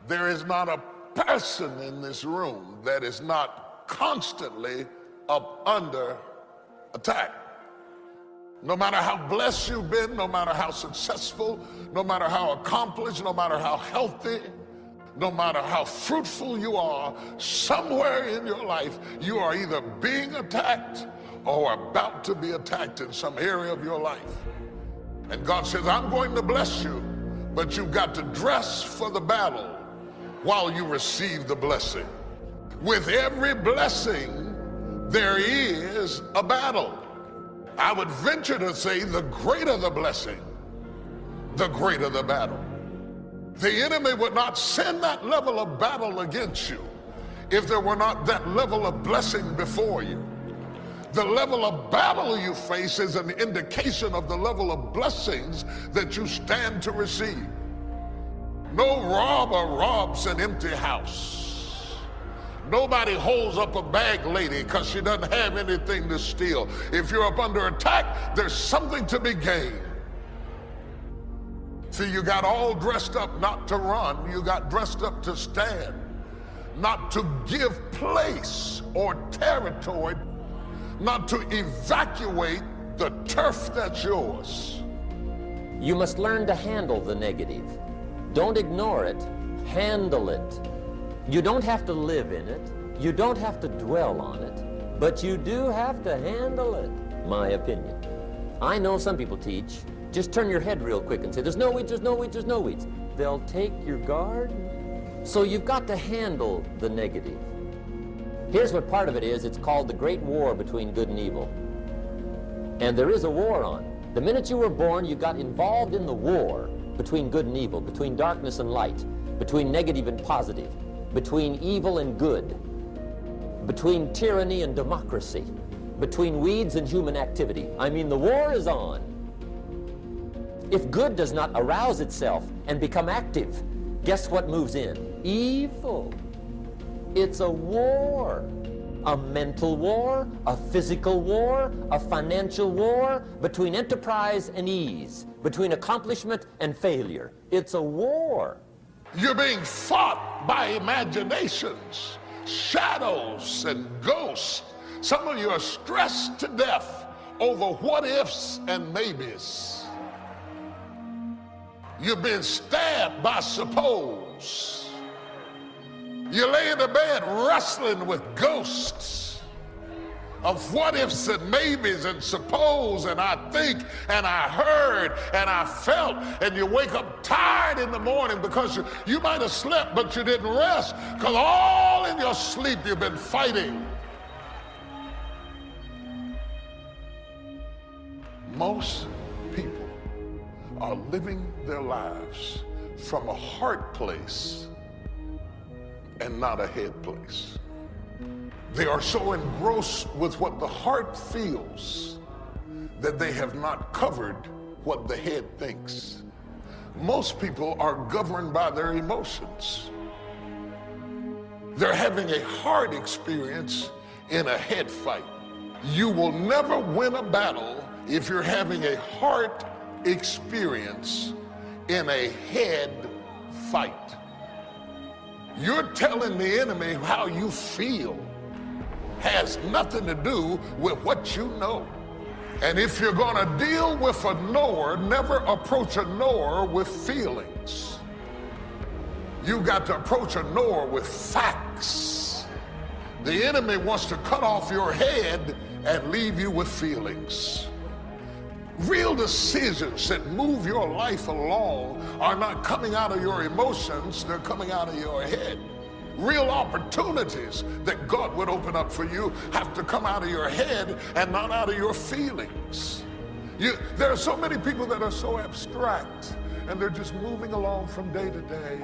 There is not a person in this room that is not constantly up under attack. No matter how blessed you've been, no matter how successful, no matter how accomplished, no matter how healthy, no matter how fruitful you are, somewhere in your life you are either being attacked or about to be attacked in some area of your life. And God says, I'm going to bless you, but you've got to dress for the battle while you receive the blessing. With every blessing, there is a battle. I would venture to say the greater the blessing, the greater the battle. The enemy would not send that level of battle against you if there were not that level of blessing before you. The level of battle you face is an indication of the level of blessings that you stand to receive. No robber robs an empty house. Nobody holds up a bag lady because she doesn't have anything to steal. If you're up under attack, there's something to be gained. See, you got all dressed up not to run, you got dressed up to stand, not to give place or territory, not to evacuate the turf that's yours. You must learn to handle the negative. Don't ignore it, handle it. You don't have to live in it, you don't have to dwell on it, but you do have to handle it, my opinion. I know some people teach, just turn your head real quick and say, there's no weeds, there's no weeds, there's no weeds. They'll take your garden. So you've got to handle the negative. Here's what part of it is. It's called the great war between good and evil. And there is a war on. The minute you were born, you got involved in the war between good and evil, between darkness and light, between negative and positive, between evil and good, between tyranny and democracy, between weeds and human activity. I mean, the war is on. If good does not arouse itself and become active, guess what moves in? Evil. It's a war. A mental war, a physical war, a financial war, between enterprise and ease, between accomplishment and failure. It's a war. You're being fought by imaginations, shadows, and ghosts. Some of you are stressed to death over what ifs and maybes. You've been stabbed by suppose. You lay in the bed wrestling with ghosts of what ifs and maybes and suppose and I think and I heard and I felt, and you wake up tired in the morning because you might have slept but you didn't rest, because all in your sleep you've been fighting. Most people are living their lives from a heart place and not a head place. They are so engrossed with what the heart feels that they have not covered what the head thinks. Most people are governed by their emotions. They're having a heart experience in a head fight. You will never win a battle if you're having a heart experience in a head fight. You're telling the enemy how you feel has nothing to do with what you know. And if you're going to deal with a knower, never approach a knower with feelings. You got to approach a knower with facts. The enemy wants to cut off your head and leave you with feelings. Real decisions that move your life along are not coming out of your emotions, they're coming out of your head. Real opportunities that God would open up for you have to come out of your head and not out of your feelings. There are so many people that are so abstract and they're just moving along from day to day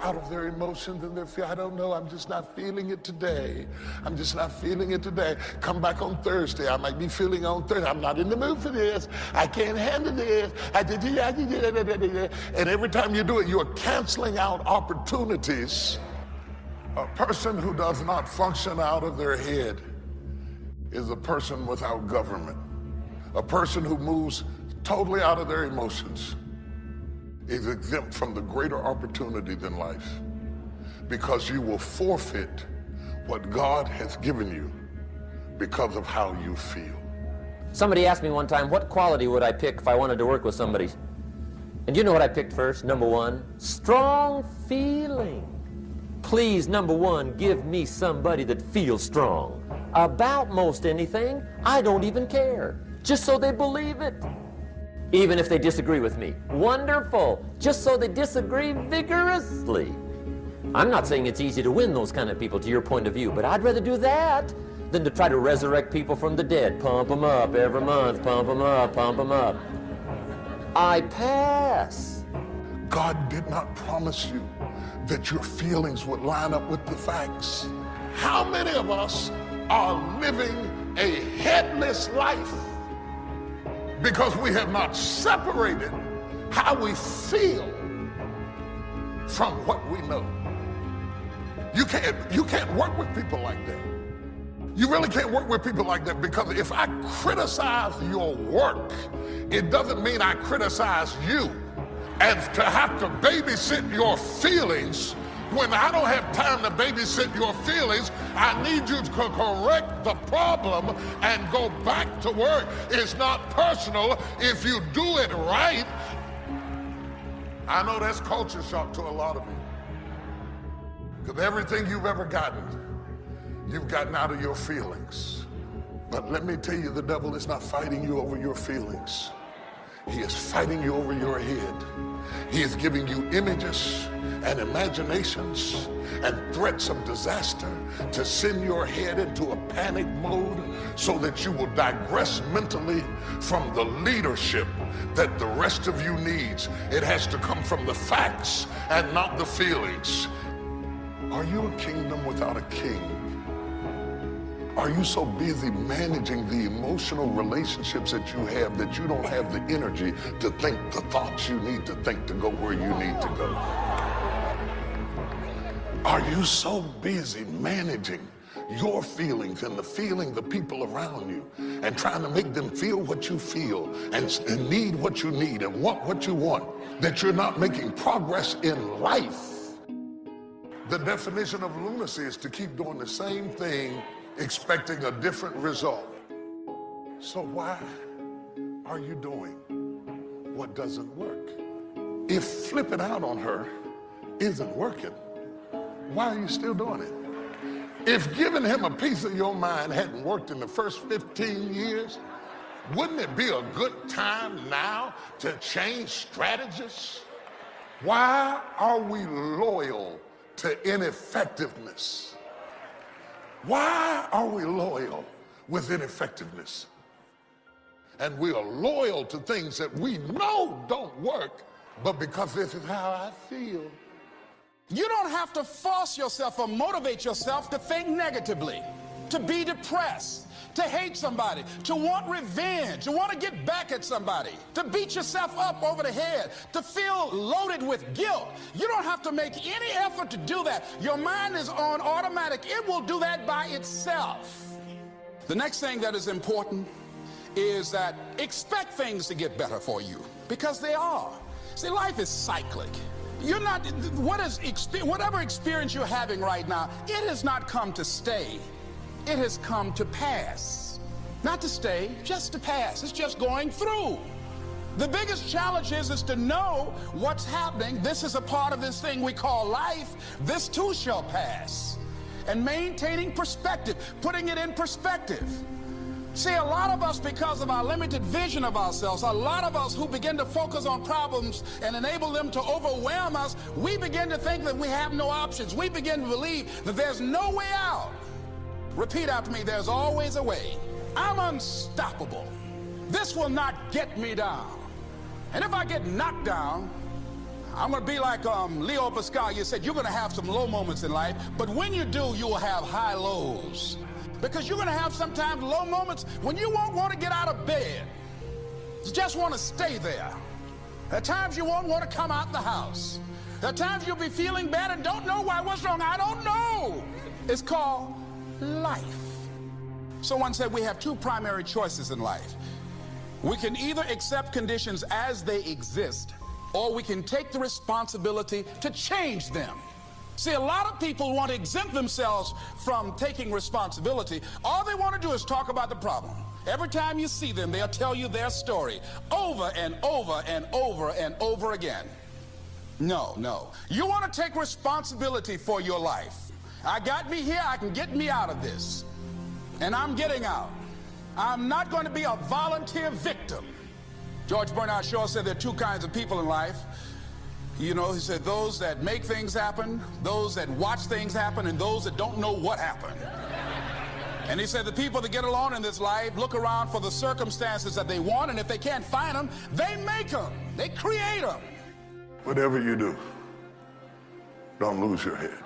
out of their emotions and their feelings. I don't know, I'm just not feeling it today. I'm just not feeling it today. Come back on Thursday. I might be feeling on Thursday. I'm not in the mood for this. I can't handle this. And every time you do it, you are canceling out opportunities. A person who does not function out of their head is a person without government. A person who moves totally out of their emotions is exempt from the greater opportunity than life. because you will forfeit what God has given you because of how you feel. Somebody asked me one time, what quality would I pick if I wanted to work with somebody? And you know what I picked first? Number one, strong feeling. Please, number one, give me somebody that feels strong. About most anything, I don't even care. Just so they believe it. Even if they disagree with me. Wonderful. Just so they disagree vigorously. I'm not saying it's easy to win those kind of people to your point of view, but I'd rather do that than to try to resurrect people from the dead. Pump them up every month, pump them up, pump them up. I pass. God did not promise you that your feelings would line up with the facts. How many of us are living a headless life because we have not separated how we feel from what we know? You can't work with people like that. You really can't work with people like that, because if I criticize your work, it doesn't mean I criticize you. And to have to babysit your feelings, when I don't have time to babysit your feelings, I need you to correct the problem and go back to work. It's not personal if you do it right. I know that's culture shock to a lot of you, because everything you've ever gotten, you've gotten out of your feelings. But let me tell you, the devil is not fighting you over your feelings. He is fighting you over your head. He is giving you images and imaginations and threats of disaster to send your head into a panic mode so that you will digress mentally from the leadership that the rest of you needs. It has to come from the facts and not the feelings. Are you a kingdom without a king? Are you so busy managing the emotional relationships that you have that you don't have the energy to think the thoughts you need to think to go where you need to go? Are you so busy managing your feelings and the feeling the people around you and trying to make them feel what you feel and need what you need and want what you want, that you're not making progress in life? The definition of lunacy is to keep doing the same thing expecting a different result. So why are you doing what doesn't work? If flipping out on her isn't working, why are you still doing it? If giving him a piece of your mind hadn't worked in the first 15 years, wouldn't it be a good time now to change strategies? Why are we loyal to ineffectiveness? Why are we loyal with ineffectiveness? And we are loyal to things that we know don't work, but because this is how I feel. You don't have to force yourself or motivate yourself to think negatively, to be depressed, to hate somebody, to want revenge, to want to get back at somebody, to beat yourself up over the head, to feel loaded with guilt. You don't have to make any effort to do that. Your mind is on automatic. It will do that by itself. The next thing that is important is that expect things to get better for you, because they are. See, life is cyclic. You're not, whatever experience you're having right now, it has not come to stay. It has come to pass. Not to stay, just to pass. It's just going through. The biggest challenge is to know what's happening. This is a part of this thing we call life. This too shall pass. And maintaining perspective, putting it in perspective. See, a lot of us, because of our limited vision of ourselves, a lot of us who begin to focus on problems and enable them to overwhelm us, we begin to think that we have no options. We begin to believe that there's no way out. Repeat after me, there's always a way. I'm unstoppable. This will not get me down. And if I get knocked down, I'm going to be like Leo Pascal. You said you're going to have some low moments in life, but when you do, you will have high lows. Because you're going to have sometimes low moments when you won't want to get out of bed. You just want to stay there. There are times you won't want to come out the house. There are times you'll be feeling bad and don't know why. What's wrong? I don't know. It's called life. Someone said we have two primary choices in life. We can either accept conditions as they exist, or we can take the responsibility to change them. See, a lot of people want to exempt themselves from taking responsibility. All they want to do is talk about the problem. Every time you see them, they'll tell you their story over and over and over and over again. No, no. You want to take responsibility for your life. I got me here, I can get me out of this. And I'm getting out. I'm not going to be a volunteer victim. George Bernard Shaw said there are two kinds of people in life. You know, he said those that make things happen, those that watch things happen, and those that don't know what happened. And he said the people that get along in this life look around for the circumstances that they want, and if they can't find them, they make them. They create them. Whatever you do, don't lose your head.